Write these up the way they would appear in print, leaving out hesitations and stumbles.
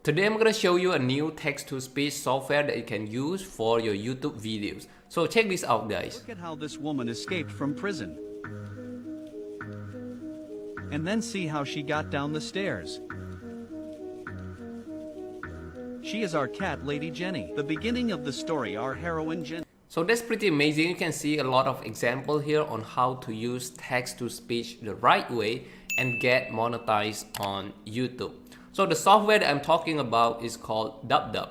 Today I'm going to show you a new text-to-speech software that you can use for your YouTube videos. So check this out, guys. Look at how this woman escaped from prison. And then see how she got down the stairs. She is our cat lady Jenny. The beginning of the story, our heroine Jenny. So that's pretty amazing. You can see a lot of examples here on how to use text-to-speech the right way and get monetized on YouTube. So the software that I'm talking about is called DubDub.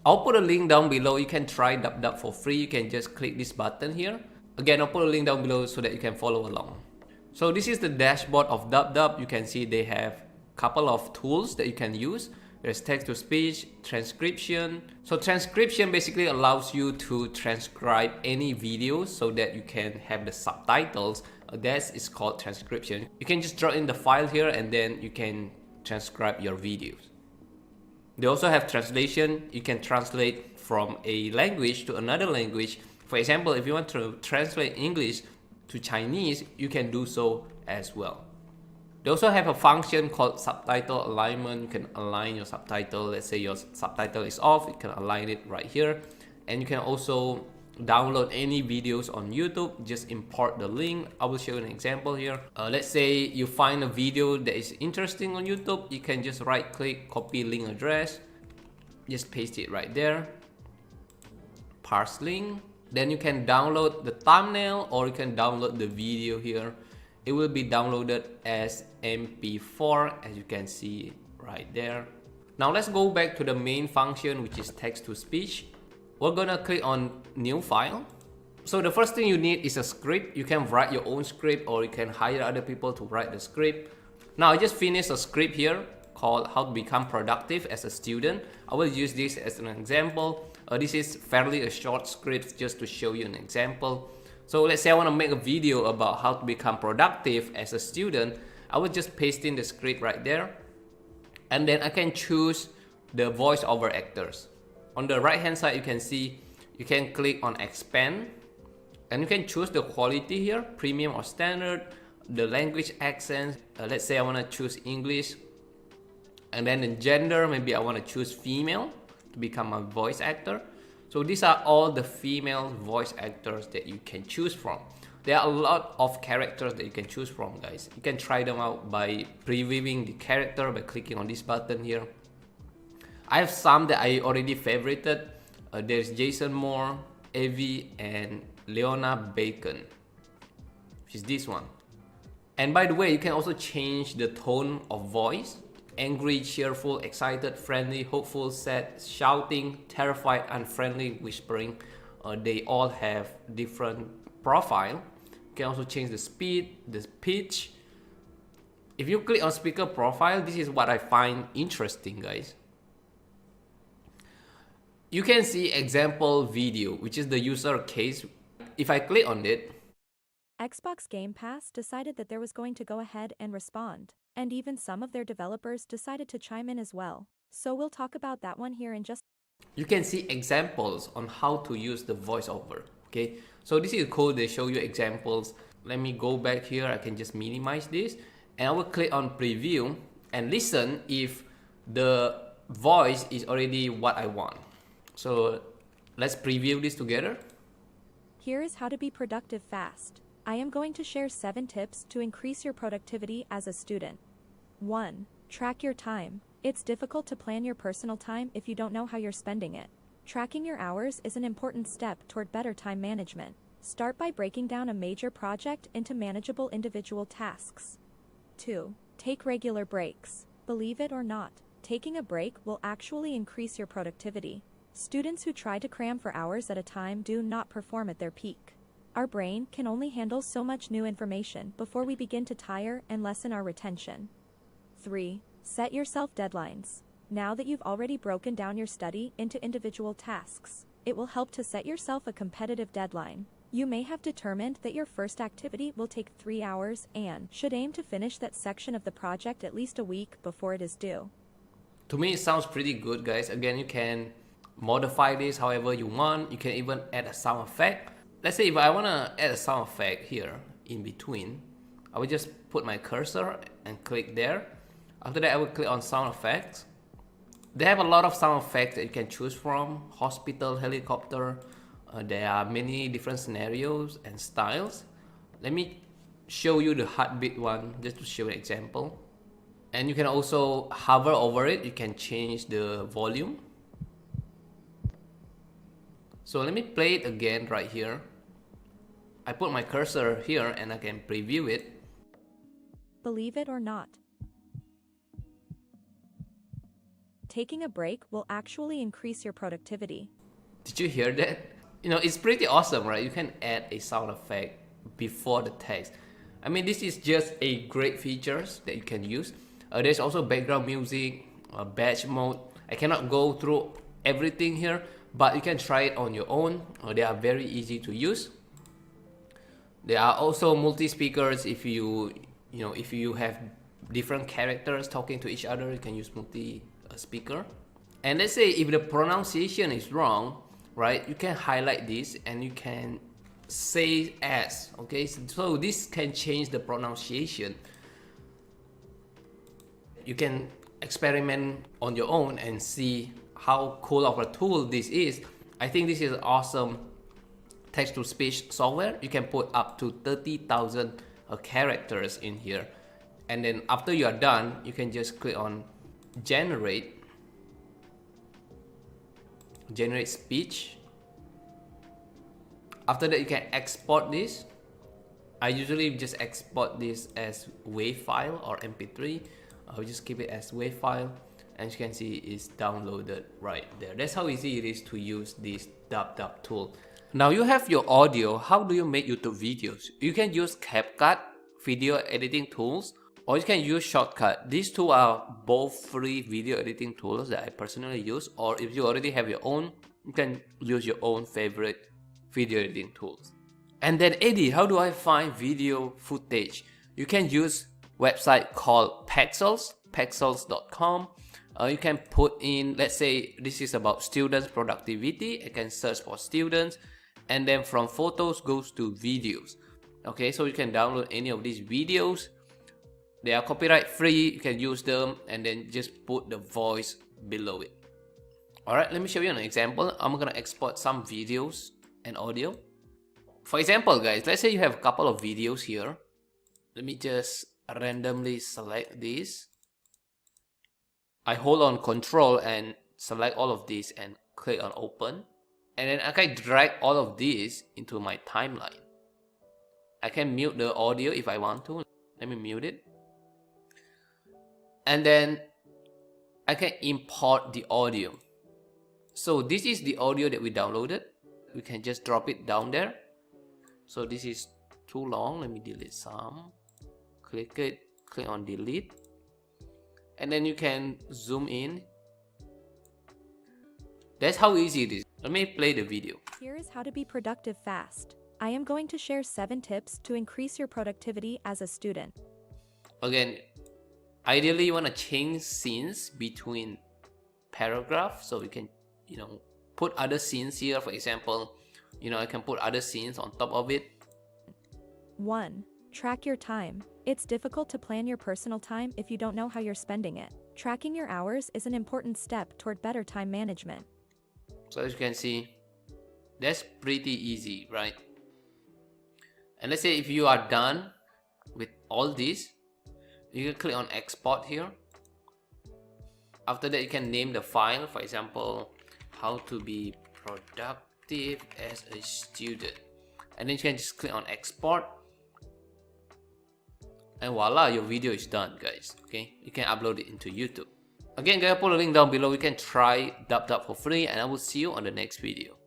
I'll put a link down below. You can try DubDub for free. You can just click this button here. Again, I'll put a link down below so that you can follow along. So this is the dashboard of DubDub. You can see they have a couple of tools that you can use. There's text-to-speech, transcription. So transcription basically allows you to transcribe any video so that you can have the subtitles. That is called transcription. You can just draw in the file here and then you can transcribe your videos. They also have translation. You can translate from a language to another language. For example, if you want to translate English to Chinese, you can do so as well. They also have a function called subtitle alignment. You can align your subtitle. Let's say your subtitle is off, you can align it right here. And you can also download any videos on YouTube. Just import the link. I will show you an example here. Let's say you find a video that is interesting on YouTube. You can just right click, copy link address, just paste it right there, parse link. Then you can download the thumbnail or you can download the video here. It will be downloaded as MP4, as you can see right there. Now let's go back to the main function, which is text-to-speech. We're gonna click on new file. So the first thing you need is a script. You can write your own script or you can hire other people to write the script. Now I just finished a script here called how to become productive as a student. I will use this as an example. This is fairly a short script just to show you an example. So let's say I want to make a video about how to become productive as a student. I will just paste in the script right there. And then I can choose the voiceover actors. On the right hand side, you can see you can click on expand. And you can choose the quality here, premium or standard, the language accents. Let's say I want to choose English. And then in gender, maybe I want to choose female to become a voice actor. So these are all the female voice actors that you can choose from. There are a lot of characters that you can choose from, guys. You can try them out by previewing the character by clicking on this button here. I have some that I already favorited. There's Jason Moore, Evie, and Leona Bacon, which is this one. And by the way, you can also change the tone of voice. Angry, cheerful, excited, friendly, hopeful, sad, shouting, terrified, unfriendly, whispering. They all have different profile. You can also change the speed, the pitch. If you click on speaker profile, this is what I find interesting, guys. You can see example video, which is the user case. If I click on it, Xbox Game Pass decided that there was going to go ahead and respond. And even some of their developers decided to chime in as well. So we'll talk about that one here in just. You can see examples on how to use the voiceover. Okay, so this is cool. They show you examples. Let me go back here. I can just minimize this and I will click on preview and listen if the voice is already what I want. So let's preview this together. Here is how to be productive fast. I am going to share 7 tips to increase your productivity as a student. 1. Track your time. It's difficult to plan your personal time if you don't know how you're spending it. Tracking your hours is an important step toward better time management. Start by breaking down a major project into manageable individual tasks. 2. Take regular breaks. Believe it or not, taking a break will actually increase your productivity. Students who try to cram for hours at a time do not perform at their peak. Our brain can only handle so much new information before we begin to tire and lessen our retention. 3. Set yourself deadlines. Now that you've already broken down your study into individual tasks, it will help to set yourself a competitive deadline. You may have determined that your first activity will take 3 hours and should aim to finish that section of the project at least a week before it is due. To me, it sounds pretty good, guys. Again, you can modify this however you want. You can even add a sound effect. Let's say if I want to add a sound effect here in between, I will just put my cursor and click there. After that, I will click on sound effects. They have a lot of sound effects that you can choose from. Hospital, helicopter. There are many different scenarios and styles. Let me show you the heartbeat one just to show an example. And you can also hover over it. You can change the volume. So let me play it again right here. I put my cursor here and I can preview it. Believe it or not, taking a break will actually increase your productivity. Did you hear that? You know, it's pretty awesome, right? You can add a sound effect before the text. I mean, this is just a great features that you can use. There's also background music, batch mode. I cannot go through everything here, but you can try it on your own. They are very easy to use. There are also multi-speakers. If you have different characters talking to each other, you can use multi-speaker. And let's say if the pronunciation is wrong, right, you can highlight this and you can say as, okay? So this can change the pronunciation. You can experiment on your own and see how cool of a tool this is. I think this is awesome text-to-speech software. You can put up to 30,000 characters in here. And then after you are done, you can just click on generate speech. After that, you can export this. I usually just export this as WAV file or MP3. I'll just keep it as WAV file. And you can see it's downloaded right there. That's how easy it is to use this dub tool. Now you have your audio. How do you make YouTube videos? You can use CapCut video editing tools, or you can use Shortcut. These two are both free video editing tools that I personally use, or if you already have your own, you can use your own favorite video editing tools. And then Eddie, how do I find video footage? You can use website called pexels.com. You can put in, let's say this is about students productivity. I can search for students, and then from photos goes to videos. Okay, so you can download any of these videos. They are copyright free. You can use them and then just put the voice below it. Alright, let me show you an example. I'm gonna export some videos and audio. For example, guys, let's say you have a couple of videos here. Let me just randomly select this. I hold on Control and select all of these and click on open. And then I can drag all of these into my timeline. I can mute the audio if I want to. Let me mute it. And then I can import the audio. So this is the audio that we downloaded. We can just drop it down there. So this is too long. Let me delete some. Click it, click on delete. And then you can zoom in. That's how easy it is. Let me play the video. Here is how to be productive fast. I am going to share 7 tips to increase your productivity as a student. Again, ideally you want to change scenes between paragraphs, so you can, put other scenes here. For example, I can put other scenes on top of it. 1. Track your time. It's difficult to plan your personal time if you don't know how you're spending it. Tracking your hours is an important step toward better time management. So as you can see, that's pretty easy, right? And let's say if you are done with all this, you can click on export here. After that, you can name the file. For example, how to be productive as a student. And then you can just click on export. And voila, your video is done, guys. Okay, you can upload it into YouTube. Again, guys, I'll put a link down below. You can try Dub for free, and I will see you on the next video.